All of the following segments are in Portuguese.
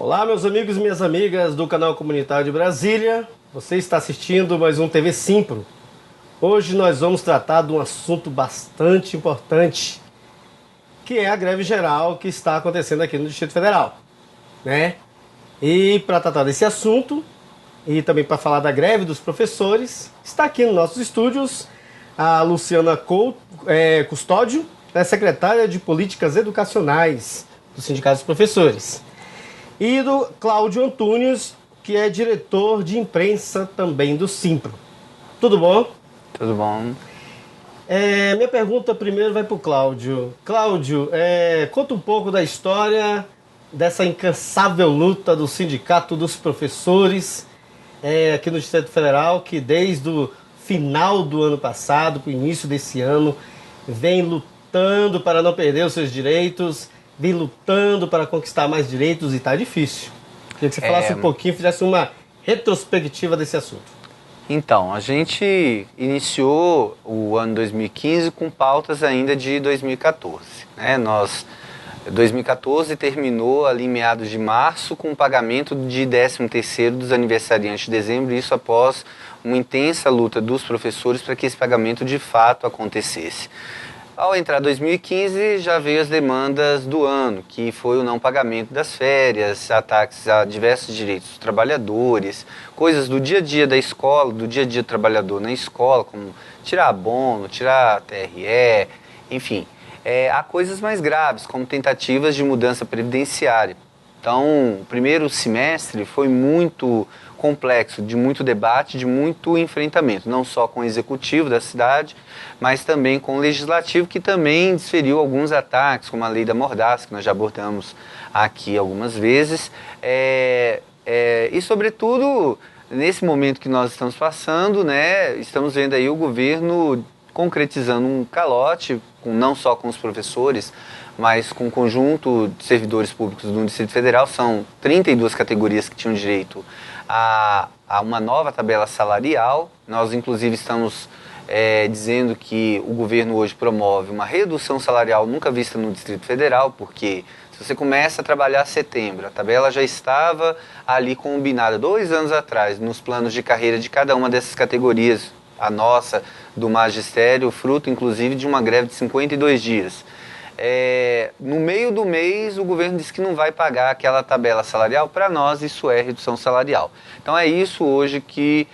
Olá, meus amigos e minhas amigas do canal Comunitário de Brasília. Você está assistindo mais um TV Simpro. Hoje nós vamos tratar de um assunto bastante importante, que é a greve geral que está acontecendo aqui no Distrito Federal, né? E para tratar desse assunto e também para falar da greve dos professores, está aqui nos nossos estúdios a Luciana Custódio, secretária de Políticas Educacionais do Sindicato dos Professores, e do Cláudio Antunes, que é diretor de imprensa também do Simpro. Tudo bom? Tudo bom. Minha pergunta primeiro vai para o Cláudio. Cláudio, conta um pouco da história dessa incansável luta do Sindicato dos Professores aqui no Distrito Federal, que desde o final do ano passado, para o início desse ano, vem lutando para não perder os seus direitos, vem lutando para conquistar mais direitos e está difícil. Queria que você falasse um pouquinho, fizesse uma retrospectiva desse assunto. Então, a gente iniciou o ano 2015 com pautas ainda de 2014. 2014 terminou ali em meados de março com o pagamento de 13º dos aniversariantes de dezembro, isso após uma intensa luta dos professores para que esse pagamento de fato acontecesse. Ao entrar 2015, já veio as demandas do ano, que foi o não pagamento das férias, ataques a diversos direitos dos trabalhadores, coisas do dia a dia da escola, do dia a dia do trabalhador na escola, como tirar abono, tirar TRE, enfim. Há coisas mais graves, como tentativas de mudança previdenciária. Então, o primeiro semestre foi muito complexo, de muito debate, de muito enfrentamento, não só com o executivo da cidade, mas também com o legislativo, que também desferiu alguns ataques, como a lei da mordaça, que nós já abordamos aqui algumas vezes, e sobretudo, nesse momento que nós estamos passando, estamos vendo aí o governo concretizando um calote, não só com os professores, mas com o conjunto de servidores públicos do Distrito Federal. São 32 categorias que tinham direito a uma nova tabela salarial. Nós, inclusive, estamos dizendo que o governo hoje promove uma redução salarial nunca vista no Distrito Federal, porque se você começa a trabalhar em setembro, a tabela já estava ali combinada 2 anos atrás, nos planos de carreira de cada uma dessas categorias, a nossa, do magistério, fruto, inclusive, de uma greve de 52 dias. No meio do mês, o governo disse que não vai pagar aquela tabela salarial. Para nós, isso é redução salarial. Então, é isso hoje que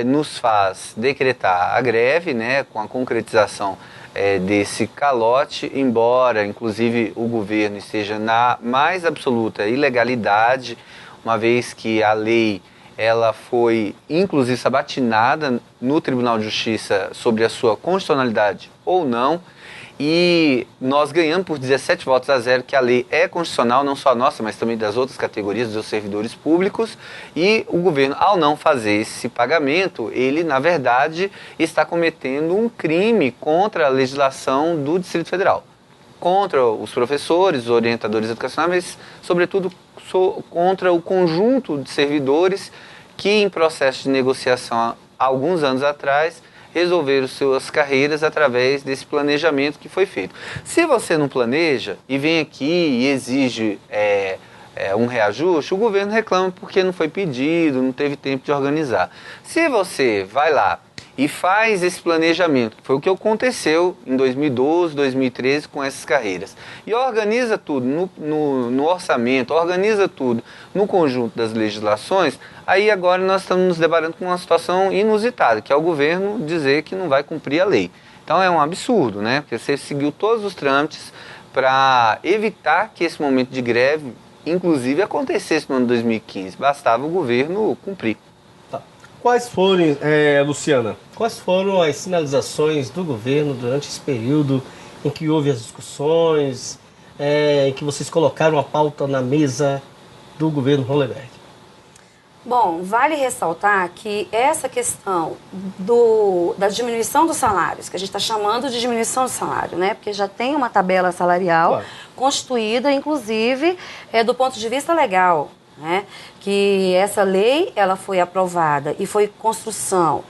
nos faz decretar a greve, com a concretização desse calote, embora, inclusive, o governo esteja na mais absoluta ilegalidade, uma vez que a lei ela foi, inclusive, sabatinada no Tribunal de Justiça sobre a sua constitucionalidade ou não, e nós ganhamos por 17 votos a 0 que a lei é constitucional, não só a nossa, mas também das outras categorias dos servidores públicos, e o governo, ao não fazer esse pagamento, ele, na verdade, está cometendo um crime contra a legislação do Distrito Federal, contra os professores, os orientadores educacionais, mas, sobretudo, contra o conjunto de servidores que, em processo de negociação há alguns anos atrás, resolveram suas carreiras através desse planejamento que foi feito. Se você não planeja e vem aqui e exige um reajuste, o governo reclama porque não foi pedido, não teve tempo de organizar. Se você vai lá e faz esse planejamento, que foi o que aconteceu em 2012, 2013 com essas carreiras, e organiza tudo no orçamento, organiza tudo no conjunto das legislações, aí agora nós estamos nos debatendo com uma situação inusitada, que é o governo dizer que não vai cumprir a lei. Então é um absurdo, porque você seguiu todos os trâmites para evitar que esse momento de greve, inclusive, acontecesse no ano 2015. Bastava o governo cumprir. Quais foram, Luciana, quais foram as sinalizações do governo durante esse período em que houve as discussões, em que vocês colocaram a pauta na mesa do governo Hollenberg? Bom, vale ressaltar que essa questão da diminuição dos salários, que a gente está chamando de diminuição do salário, porque já tem uma tabela salarial constituída, inclusive, do ponto de vista legal, que essa lei ela foi aprovada e foi construção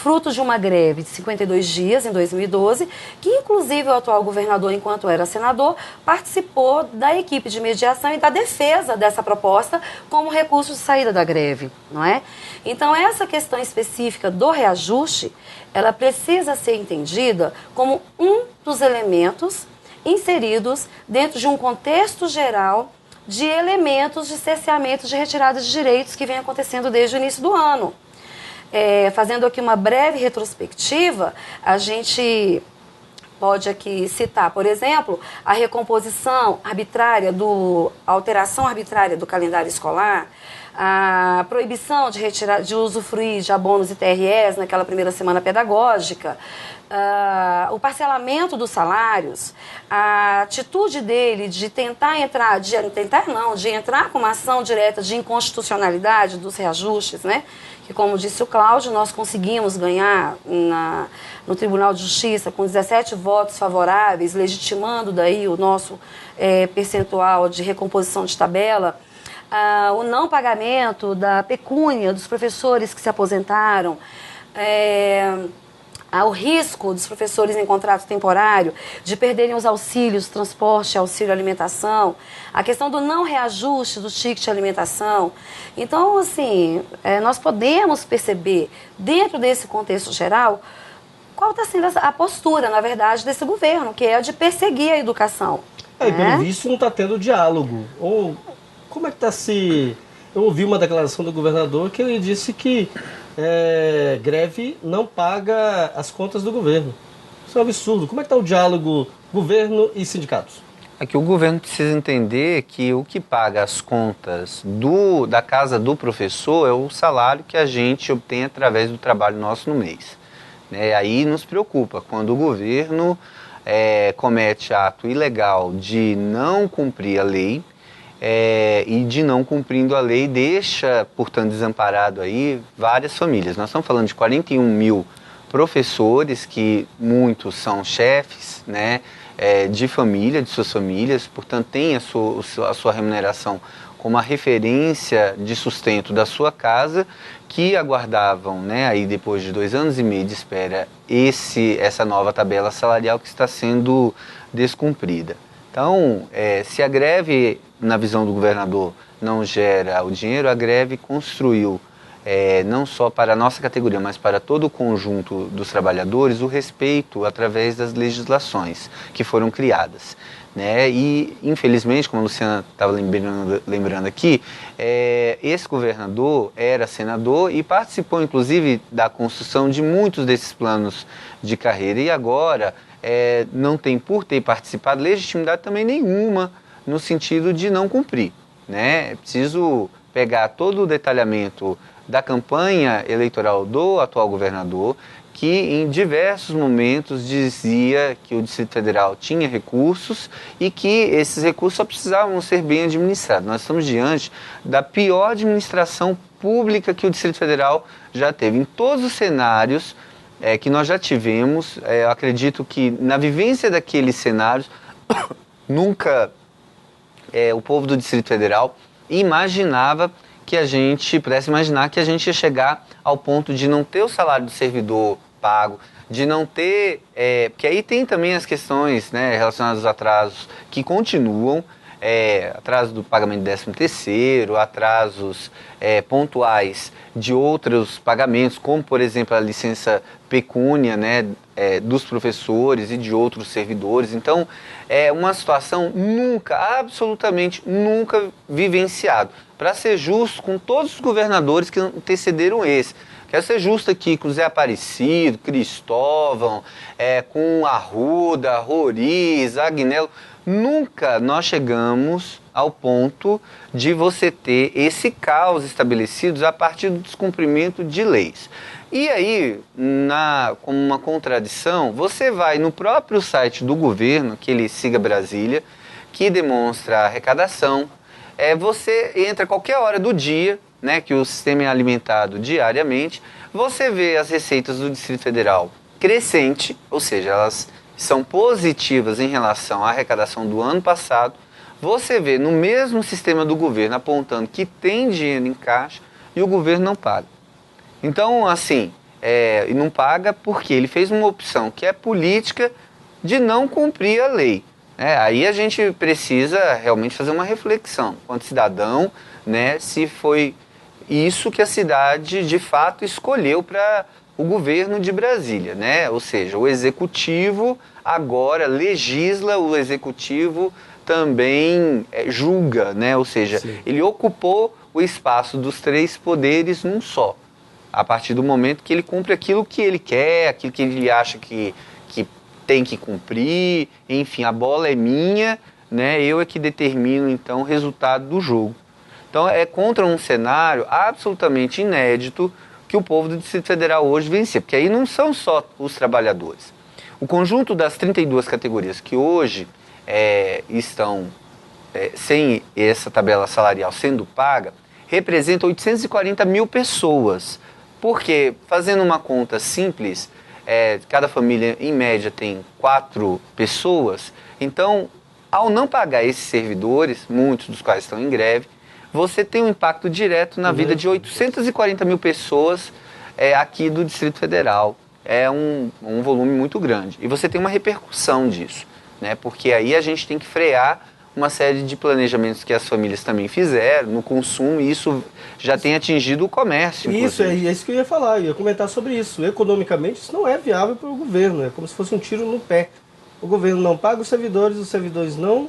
fruto de uma greve de 52 dias em 2012, que inclusive o atual governador, enquanto era senador, participou da equipe de mediação e da defesa dessa proposta como recurso de saída da greve, não é? Então, essa questão específica do reajuste, ela precisa ser entendida como um dos elementos inseridos dentro de um contexto geral de elementos de cerceamento de retirada de direitos que vem acontecendo desde o início do ano. Fazendo aqui uma breve retrospectiva, a gente pode aqui citar, por exemplo, a recomposição arbitrária, a alteração arbitrária do calendário escolar, a proibição de usufruir de abonos e TREs naquela primeira semana pedagógica, o parcelamento dos salários, a atitude dele de tentar entrar, de entrar com uma ação direta de inconstitucionalidade dos reajustes, né? Que, como disse o Cláudio, nós conseguimos ganhar no Tribunal de Justiça com 17 votos favoráveis, legitimando daí o nosso percentual de recomposição de tabela. O não pagamento da pecúnia dos professores que se aposentaram, o risco dos professores em contrato temporário de perderem os auxílios, transporte, auxílio alimentação, a questão do não reajuste do ticket de alimentação. Então, assim, nós podemos perceber, dentro desse contexto geral, qual está sendo a postura, na verdade, desse governo, que é a de perseguir a educação. E pelo visto não está tendo diálogo. Ou como é que está se... Eu ouvi uma declaração do governador que ele disse que greve não paga as contas do governo. Isso é um absurdo. Como é que está o diálogo governo e sindicatos? É que o governo precisa entender que o que paga as contas da casa do professor é o salário que a gente obtém através do trabalho nosso no mês. Aí nos preocupa quando o governo comete ato ilegal de não cumprir a lei, e de não cumprindo a lei deixa, portanto, desamparado aí várias famílias. Nós estamos falando de 41 mil professores, que muitos são chefes, né, de família, de suas famílias, portanto, tem a sua remuneração como a referência de sustento da sua casa, que aguardavam, né, aí depois de 2 anos e meio de espera, essa nova tabela salarial que está sendo descumprida. Então, se a greve, na visão do governador, não gera o dinheiro, a greve construiu, não só para a nossa categoria, mas para todo o conjunto dos trabalhadores, o respeito através das legislações que foram criadas. Né? E, infelizmente, como a Luciana estava lembrando aqui, esse governador era senador e participou, inclusive, da construção de muitos desses planos de carreira. E agora não tem, por ter participado, legitimidade também nenhuma no sentido de não cumprir. Né? É preciso pegar todo o detalhamento da campanha eleitoral do atual governador, que em diversos momentos dizia que o Distrito Federal tinha recursos e que esses recursos só precisavam ser bem administrados. Nós estamos diante da pior administração pública que o Distrito Federal já teve. Em todos os cenários que nós já tivemos, eu acredito que na vivência daqueles cenários, nunca o povo do Distrito Federal imaginava que a gente pudesse imaginar que a gente ia chegar ao ponto de não ter o salário do servidor pago, de não ter... porque aí tem também as questões, né, relacionadas aos atrasos que continuam, atraso do pagamento de 13º, atrasos pontuais de outros pagamentos, como, por exemplo, a licença pecúnia, né, dos professores e de outros servidores. Então, é uma situação absolutamente nunca vivenciada. Para ser justo com todos os governadores que antecederam esse. Quero ser justo aqui com o Zé Aparecido, Cristóvão, com Arruda, Roriz, Agnello. Nunca nós chegamos ao ponto de você ter esse caos estabelecido a partir do descumprimento de leis. E aí, como uma contradição, você vai no próprio site do governo, aquele Siga Brasília, que demonstra a arrecadação. Você entra a qualquer hora do dia, né, que o sistema é alimentado diariamente, você vê as receitas do Distrito Federal crescente, ou seja, elas são positivas em relação à arrecadação do ano passado. Você vê no mesmo sistema do governo apontando que tem dinheiro em caixa e o governo não paga. Então, assim, e não paga porque ele fez uma opção que é política de não cumprir a lei. Aí a gente precisa realmente fazer uma reflexão quanto cidadão, né, se foi isso que a cidade de fato escolheu para o governo de Brasília, né? Ou seja, o executivo agora legisla, o executivo também julga, né? Ou seja, sim, ele ocupou o espaço dos três poderes num só, a partir do momento que ele cumpre aquilo que ele quer, aquilo que ele acha que tem que cumprir, enfim, a bola é minha, né? Eu é que determino então o resultado do jogo. Então é contra um cenário absolutamente inédito que o povo do Distrito Federal hoje vencia, porque aí não são só os trabalhadores. O conjunto das 32 categorias que hoje estão sem essa tabela salarial sendo paga, representa 840 mil pessoas. Porque, fazendo uma conta simples, cada família em média tem 4 pessoas, então, ao não pagar esses servidores, muitos dos quais estão em greve, você tem um impacto direto na vida de 840 mil pessoas aqui do Distrito Federal. É um volume muito grande. E você tem uma repercussão disso, né? Porque aí a gente tem que frear uma série de planejamentos que as famílias também fizeram no consumo, e isso já tem atingido o comércio. Isso, é isso que eu ia falar, eu ia comentar sobre isso. Economicamente, isso não é viável para o governo, é como se fosse um tiro no pé. O governo não paga os servidores não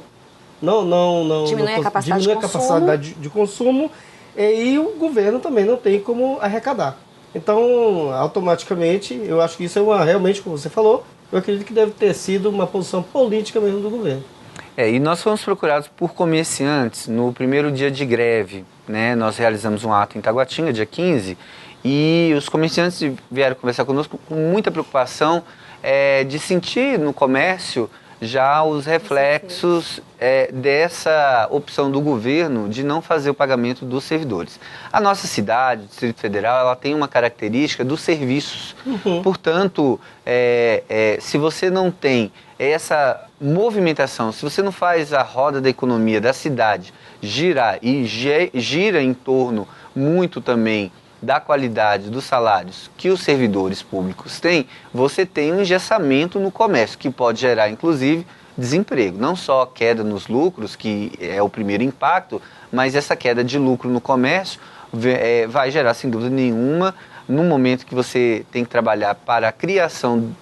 diminui a capacidade de consumo, e o governo também não tem como arrecadar. Então, automaticamente, eu acho que isso realmente, como você falou, eu acredito que deve ter sido uma posição política mesmo do governo. E nós fomos procurados por comerciantes no primeiro dia de greve, né? Nós realizamos um ato em Taguatinga, dia 15, e os comerciantes vieram conversar conosco com muita preocupação de sentir no comércio já os reflexos dessa opção do governo de não fazer o pagamento dos servidores. A nossa cidade, o Distrito Federal, ela tem uma característica dos serviços. Portanto, se você não tem essa movimentação, se você não faz a roda da economia da cidade girar, e gira em torno muito também da qualidade dos salários que os servidores públicos têm, você tem um engessamento no comércio, que pode gerar, inclusive, desemprego. Não só queda nos lucros, que é o primeiro impacto, mas essa queda de lucro no comércio vai gerar, sem dúvida nenhuma, no momento que você tem que trabalhar para a criação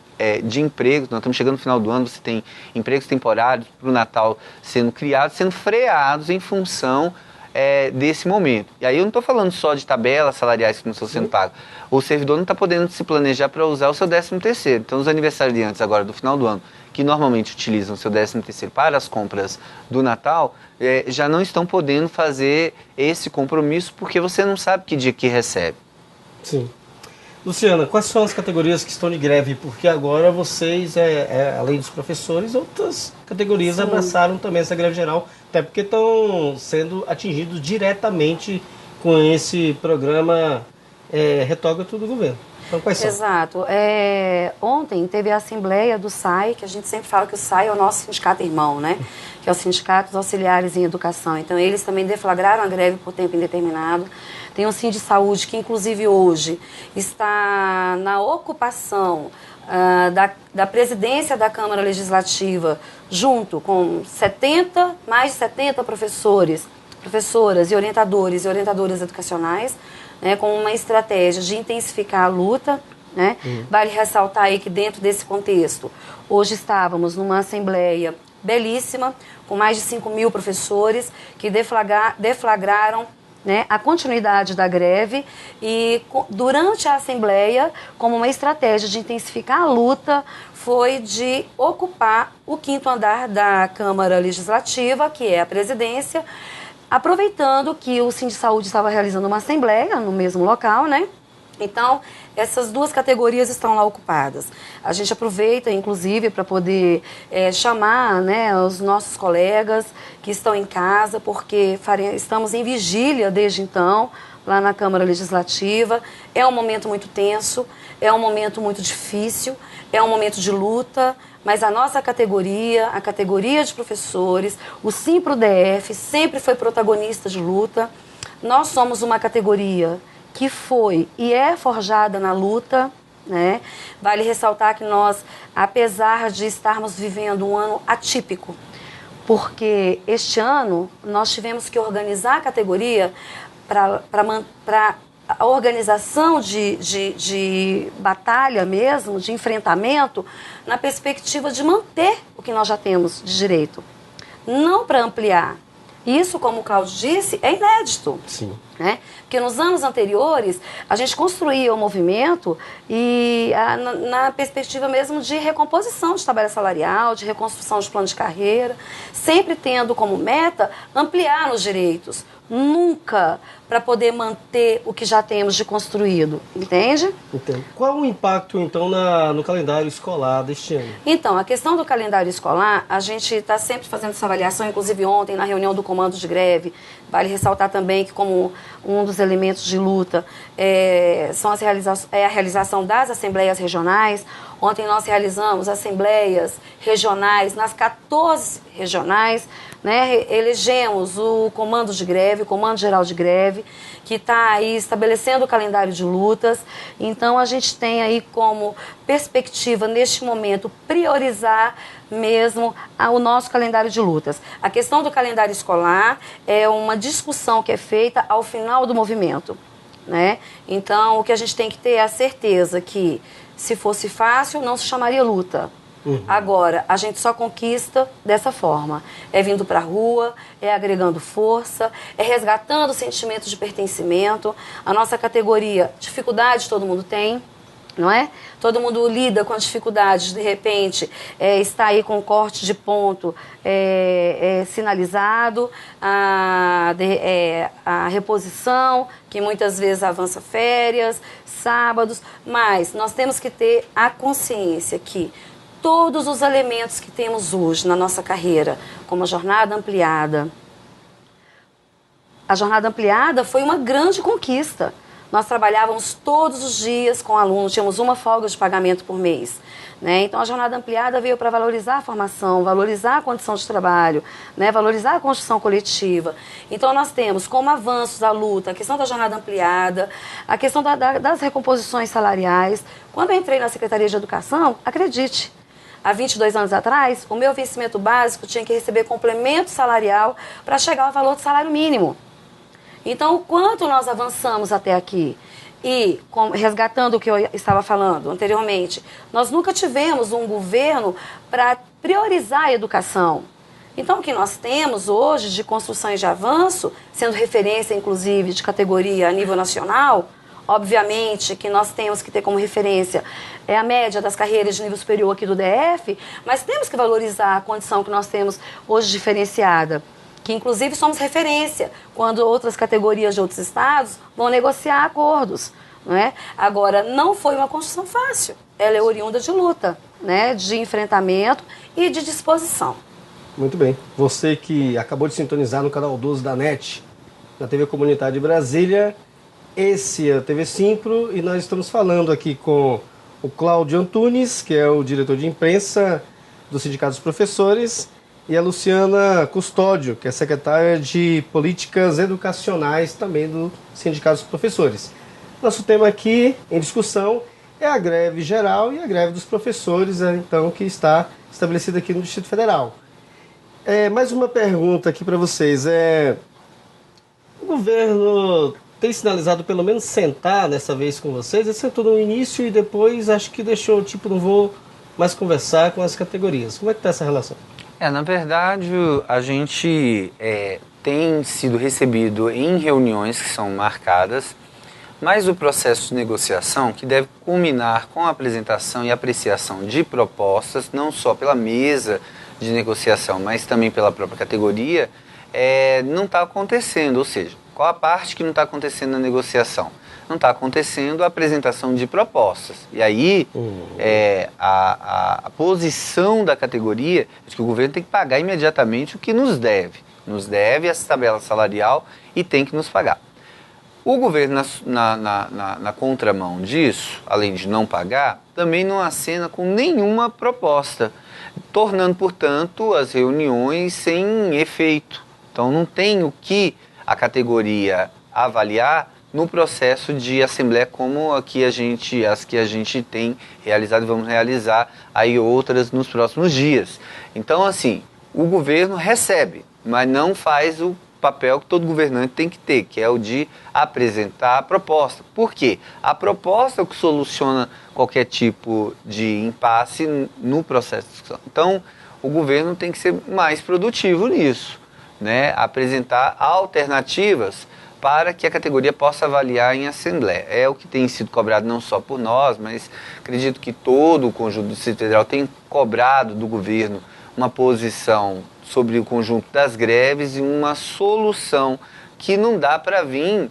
de empregos. Nós estamos chegando no final do ano, você tem empregos temporários para o Natal sendo criados, sendo freados em função desse momento. E aí eu não estou falando só de tabelas salariais que não estão sendo pagas. O servidor não está podendo se planejar para usar o seu 13º. Então os aniversariantes agora do final do ano, que normalmente utilizam o seu 13º para as compras do Natal, já não estão podendo fazer esse compromisso porque você não sabe que dia que recebe. Sim. Luciana, quais são as categorias que estão de greve? Porque agora vocês, além dos professores, outras categorias abraçaram também essa greve geral, até porque estão sendo atingidos diretamente com esse programa retrógrado do governo. Então, quais são? Exato. Ontem teve a assembleia do SAI, que a gente sempre fala que o SAI é o nosso sindicato irmão, né? Que é o Sindicato dos Auxiliares em Educação. Então, eles também deflagraram a greve por tempo indeterminado. Tem o Sindisaúde, que inclusive hoje está na ocupação da presidência da Câmara Legislativa, junto com mais de 70 professoras e orientadoras educacionais, né, com uma estratégia de intensificar a luta, né? Vale ressaltar aí que dentro desse contexto, hoje estávamos numa assembleia belíssima, com mais de 5 mil professores que deflagraram, né, a continuidade da greve, e durante a Assembleia, como uma estratégia de intensificar a luta, foi de ocupar o 5º andar da Câmara Legislativa, que é a presidência, aproveitando que o Sindisaúde estava realizando uma assembleia no mesmo local, né? Então, essas duas categorias estão lá ocupadas. A gente aproveita, inclusive, para poder chamar, né, os nossos colegas que estão em casa, porque estamos em vigília desde então, lá na Câmara Legislativa. É um momento muito tenso, é um momento muito difícil, é um momento de luta, mas a nossa categoria, a categoria de professores, o Simpro-DF sempre foi protagonista de luta. Nós somos uma categoria que foi e é forjada na luta, né? Vale ressaltar que nós, apesar de estarmos vivendo um ano atípico, porque este ano nós tivemos que organizar a categoria para a organização de batalha mesmo, de enfrentamento, na perspectiva de manter o que nós já temos de direito, não para ampliar. Isso, como o Cláudio disse, é inédito. Sim. Né? Porque nos anos anteriores, a gente construía o movimento e na perspectiva mesmo de recomposição de tabela salarial, de reconstrução de plano de carreira, sempre tendo como meta ampliar os direitos, nunca para poder manter o que já temos de construído, entende? Entendo. Qual o impacto, então, no calendário escolar deste ano? Então, a questão do calendário escolar, a gente está sempre fazendo essa avaliação, inclusive ontem, na reunião do comando de greve. Vale ressaltar também que, como um dos elementos de luta, é a realização das assembleias regionais. Ontem nós realizamos assembleias regionais nas 14 regionais, né? Elegemos o comando de greve, o comando geral de greve, que está aí estabelecendo o calendário de lutas. Então a gente tem aí como perspectiva, neste momento, priorizar mesmo o nosso calendário de lutas. A questão do calendário escolar é uma discussão que é feita ao final do movimento, né? Então o que a gente tem que ter é a certeza que, se fosse fácil, não se chamaria luta. Agora, a gente só conquista dessa forma. É vindo para a rua, é agregando força, é resgatando o sentimento de pertencimento. A nossa categoria, dificuldade todo mundo tem, não é? Todo mundo lida com as dificuldades, de repente, está aí com corte de ponto sinalizado, a reposição, que muitas vezes avança férias, sábados, mas nós temos que ter a consciência que todos os elementos que temos hoje na nossa carreira, como a jornada ampliada foi uma grande conquista. Nós trabalhávamos todos os dias com alunos, tínhamos uma folga de pagamento por mês, né? Então a jornada ampliada veio para valorizar a formação, valorizar a condição de trabalho, né? Valorizar a construção coletiva. Então nós temos como avanços da luta a questão da jornada ampliada, a questão das recomposições salariais. Quando eu entrei na Secretaria de Educação, acredite, há 22 anos atrás, o meu vencimento básico tinha que receber complemento salarial para chegar ao valor do salário mínimo. Então, o quanto nós avançamos até aqui? E, resgatando o que eu estava falando anteriormente, nós nunca tivemos um governo para priorizar a educação. Então, o que nós temos hoje de construção e de avanço, sendo referência, inclusive, de categoria a nível nacional, obviamente que nós temos que ter como referência a média das carreiras de nível superior aqui do DF, mas temos que valorizar a condição que nós temos hoje diferenciada, que inclusive somos referência quando outras categorias de outros estados vão negociar acordos, não é? Agora, não foi uma construção fácil, ela é oriunda de luta, né? De enfrentamento e de disposição. Muito bem. Você que acabou de sintonizar no canal 12 da NET, na TV Comunitária de Brasília, esse é a TV Simpro e nós estamos falando aqui com o Cláudio Antunes, que é o diretor de imprensa do Sindicato dos Professores, e a Luciana Custódio, que é secretária de Políticas Educacionais também do Sindicato dos Professores. Nosso tema aqui em discussão é a greve geral e a greve dos professores, então, que está estabelecida aqui no Distrito Federal. Mais uma pergunta aqui para vocês. O governo tem sinalizado pelo menos sentar dessa vez com vocês? Ele sentou no início e depois acho que deixou, não vou mais conversar com as categorias. Como é que está essa relação? Na verdade, a gente tem sido recebido em reuniões que são marcadas, mas o processo de negociação, que deve culminar com a apresentação e apreciação de propostas, não só pela mesa de negociação, mas também pela própria categoria, não está acontecendo. Ou seja, qual a parte que não está acontecendo na negociação? Não está acontecendo a apresentação de propostas. E aí, a posição da categoria é de que o governo tem que pagar imediatamente o que nos deve. Nos deve essa tabela salarial e tem que nos pagar. O governo, na contramão disso, além de não pagar, também não acena com nenhuma proposta, tornando, portanto, as reuniões sem efeito. Então, não tem o que a categoria avaliar no processo de assembleia como as que a gente tem realizado e vamos realizar aí outras nos próximos dias. Então, assim, o governo recebe, mas não faz o papel que todo governante tem que ter, que é o de apresentar a proposta. Por quê? A proposta é o que soluciona qualquer tipo de impasse no processo de discussão. Então, o governo tem que ser mais produtivo nisso, né? Apresentar alternativas para que a categoria possa avaliar em assembleia. É o que tem sido cobrado não só por nós, mas acredito que todo o conjunto do Distrito Federal tem cobrado do governo uma posição sobre o conjunto das greves e uma solução que não dá para vir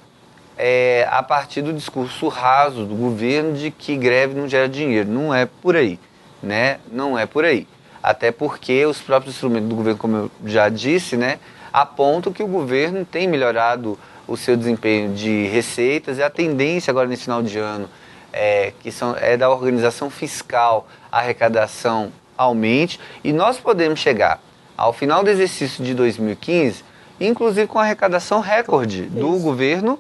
a partir do discurso raso do governo de que greve não gera dinheiro. Não é por aí, né? Não é por aí. Até porque os próprios instrumentos do governo, como eu já disse, né, apontam que o governo tem melhorado o seu desempenho de receitas e a tendência agora nesse final de ano é da organização fiscal, a arrecadação aumente e nós podemos chegar ao final do exercício de 2015, inclusive com a arrecadação recorde do governo,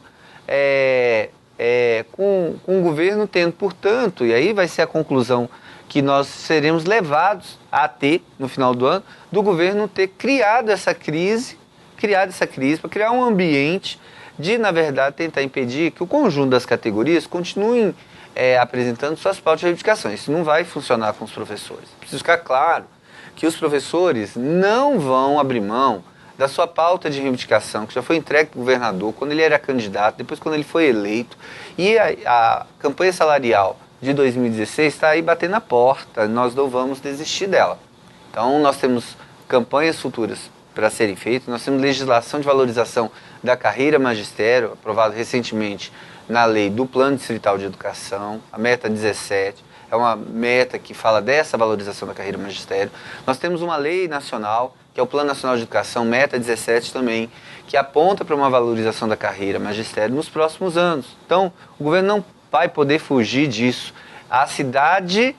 com o governo tendo, portanto, e aí vai ser a conclusão que nós seremos levados a ter no final do ano, do governo ter criado essa crise para criar um ambiente de, na verdade, tentar impedir que o conjunto das categorias continuem apresentando suas pautas de reivindicação. Isso não vai funcionar com os professores. Precisa ficar claro que os professores não vão abrir mão da sua pauta de reivindicação, que já foi entregue para o governador quando ele era candidato, depois quando ele foi eleito. E a campanha salarial de 2016 está aí batendo na porta, nós não vamos desistir dela. Então nós temos campanhas futuras para serem feitas, nós temos legislação de valorização da carreira magistério, aprovado recentemente na lei do Plano Distrital de Educação, a meta 17, é uma meta que fala dessa valorização da carreira magistério. Nós temos uma lei nacional, que é o Plano Nacional de Educação, meta 17 também, que aponta para uma valorização da carreira magistério nos próximos anos. Então, o governo não vai poder fugir disso. A cidade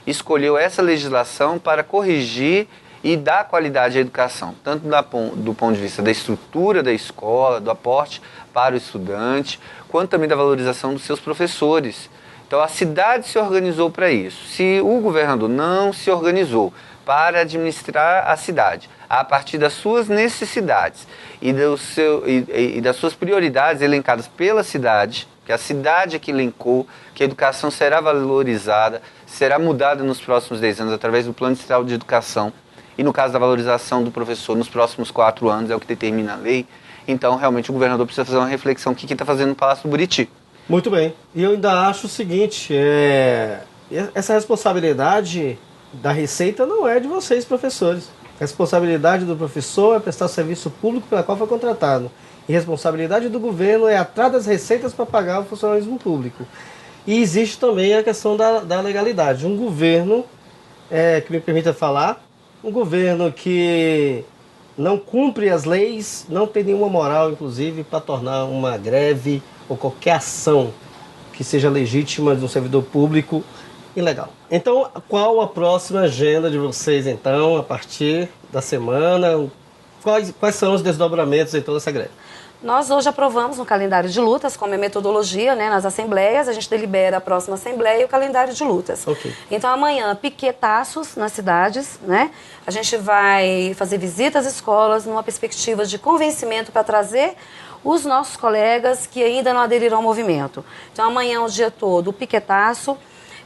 escolheu essa legislação para corrigir e dar qualidade à educação, tanto do ponto de vista da estrutura da escola, do aporte para o estudante, quanto também da valorização dos seus professores. Então a cidade se organizou para isso. Se o governador não se organizou para administrar a cidade a partir das suas necessidades e das suas prioridades elencadas pela cidade, que a cidade é que elencou, que a educação será valorizada, será mudada nos próximos 10 anos através do Plano Distrital de Educação, e no caso da valorização do professor nos próximos 4 anos, é o que determina a lei. Então, realmente, o governador precisa fazer uma reflexão o que está fazendo no Palácio do Buriti. Muito bem. E eu ainda acho o seguinte, essa responsabilidade da Receita não é de vocês, professores. A responsabilidade do professor é prestar o serviço público pela qual foi contratado. E a responsabilidade do governo é atrás das receitas para pagar o funcionalismo público. E existe também a questão da legalidade. Um governo, que me permita falar, um governo que não cumpre as leis, não tem nenhuma moral, inclusive, para tornar uma greve ou qualquer ação que seja legítima de um servidor público ilegal. Então, qual a próxima agenda de vocês, então, a partir da semana? Quais são os desdobramentos, então, dessa greve? Nós hoje aprovamos um calendário de lutas, como é metodologia, né, nas assembleias. A gente delibera a próxima assembleia e o calendário de lutas. Okay. Então, amanhã, piquetaços nas cidades, né? A gente vai fazer visitas às escolas numa perspectiva de convencimento para trazer os nossos colegas que ainda não aderiram ao movimento. Então, amanhã, o dia todo, o piquetaço.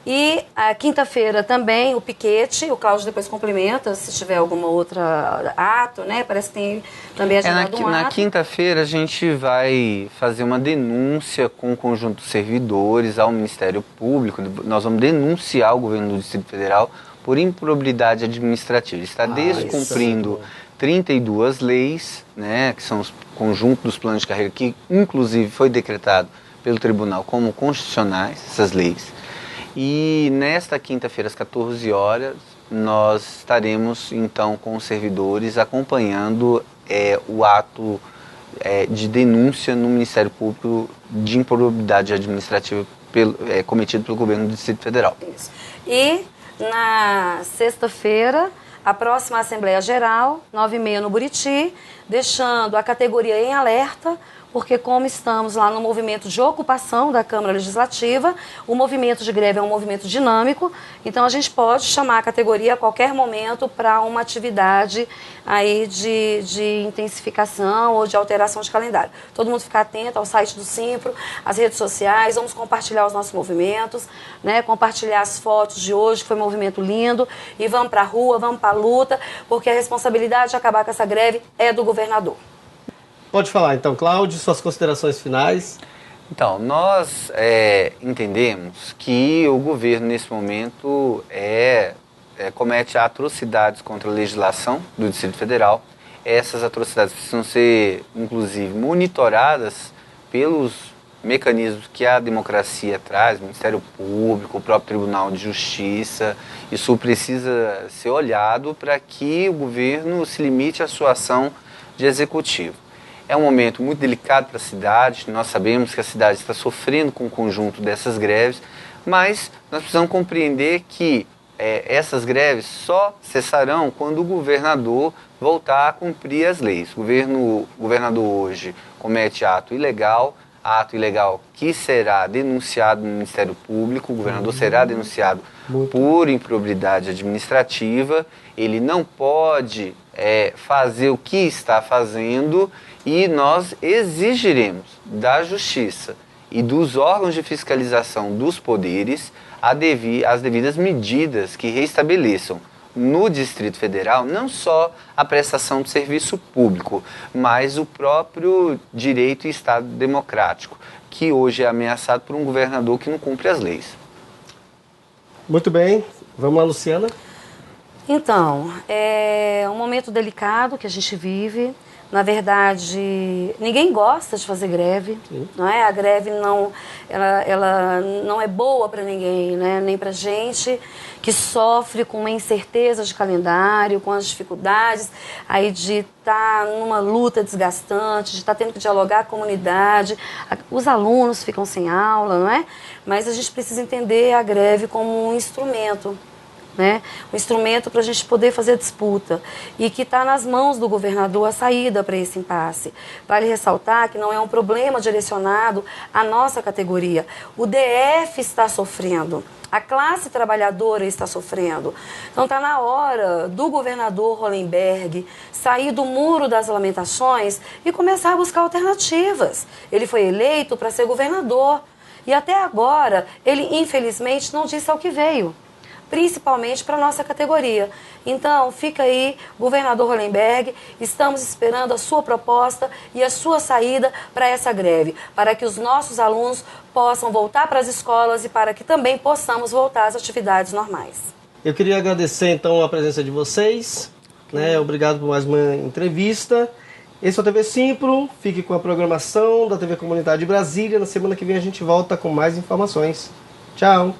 E a quinta-feira também o piquete, o Cláudio depois complementa se tiver alguma outra ato, né? Parece que tem também agendado um ato. Na quinta-feira a gente vai fazer uma denúncia com o conjunto de servidores ao Ministério Público. Nós vamos denunciar o governo do Distrito Federal por improbidade administrativa. Ele está descumprindo 32 leis, né? Que são os conjuntos dos planos de carreira, que inclusive foi decretado pelo tribunal como constitucionais, essas leis. E nesta quinta-feira, às 14 horas, nós estaremos, então, com os servidores acompanhando o ato de denúncia no Ministério Público de improbidade administrativa cometido pelo governo do Distrito Federal. Isso. E na sexta-feira, a próxima Assembleia Geral, 9h30 no Buriti, deixando a categoria em alerta, porque como estamos lá no movimento de ocupação da Câmara Legislativa, o movimento de greve é um movimento dinâmico, então a gente pode chamar a categoria a qualquer momento para uma atividade aí de intensificação ou de alteração de calendário. Todo mundo ficar atento ao site do Simpro, às redes sociais, vamos compartilhar os nossos movimentos, né, compartilhar as fotos de hoje, que foi um movimento lindo, e vamos para a rua, vamos para a luta, porque a responsabilidade de acabar com essa greve é do governador. Pode falar então, Cláudio, suas considerações finais. Então, nós entendemos que o governo, nesse momento, comete atrocidades contra a legislação do Distrito Federal. Essas atrocidades precisam ser, inclusive, monitoradas pelos mecanismos que a democracia traz, Ministério Público, o próprio Tribunal de Justiça. Isso precisa ser olhado para que o governo se limite à sua ação de executivo. É um momento muito delicado para a cidade, nós sabemos que a cidade está sofrendo com o conjunto dessas greves, mas nós precisamos compreender que essas greves só cessarão quando o governador voltar a cumprir as leis. O governador hoje comete ato ilegal que será denunciado no Ministério Público, o governador será denunciado por improbidade administrativa, ele não pode fazer o que está fazendo, e nós exigiremos da Justiça e dos órgãos de fiscalização dos poderes as devidas medidas que restabeleçam no Distrito Federal não só a prestação de serviço público, mas o próprio direito e Estado democrático, que hoje é ameaçado por um governador que não cumpre as leis. Muito bem. Vamos lá, Luciana. Então, é um momento delicado que a gente vive. Na verdade, ninguém gosta de fazer greve, não é? A greve ela não é boa para ninguém, né? Nem para gente que sofre com uma incerteza de calendário, com as dificuldades aí de estar numa luta desgastante, de estar tendo que dialogar com a comunidade. Os alunos ficam sem aula, não é? Mas a gente precisa entender a greve como um instrumento. Né? Um instrumento para a gente poder fazer a disputa e que está nas mãos do governador a saída para esse impasse. Vale ressaltar que não é um problema direcionado à nossa categoria. O DF está sofrendo, a classe trabalhadora está sofrendo. Então está na hora do governador Hollenberg sair do muro das lamentações e começar a buscar alternativas. Ele foi eleito para ser governador e até agora ele infelizmente não disse ao que veio, principalmente para a nossa categoria. Então, fica aí, governador Hollenberg, estamos esperando a sua proposta e a sua saída para essa greve, para que os nossos alunos possam voltar para as escolas e para que também possamos voltar às atividades normais. Eu queria agradecer, então, a presença de vocês. Né? Obrigado por mais uma entrevista. Esse é o TV Simpro. Fique com a programação da TV Comunidade de Brasília. Na semana que vem a gente volta com mais informações. Tchau!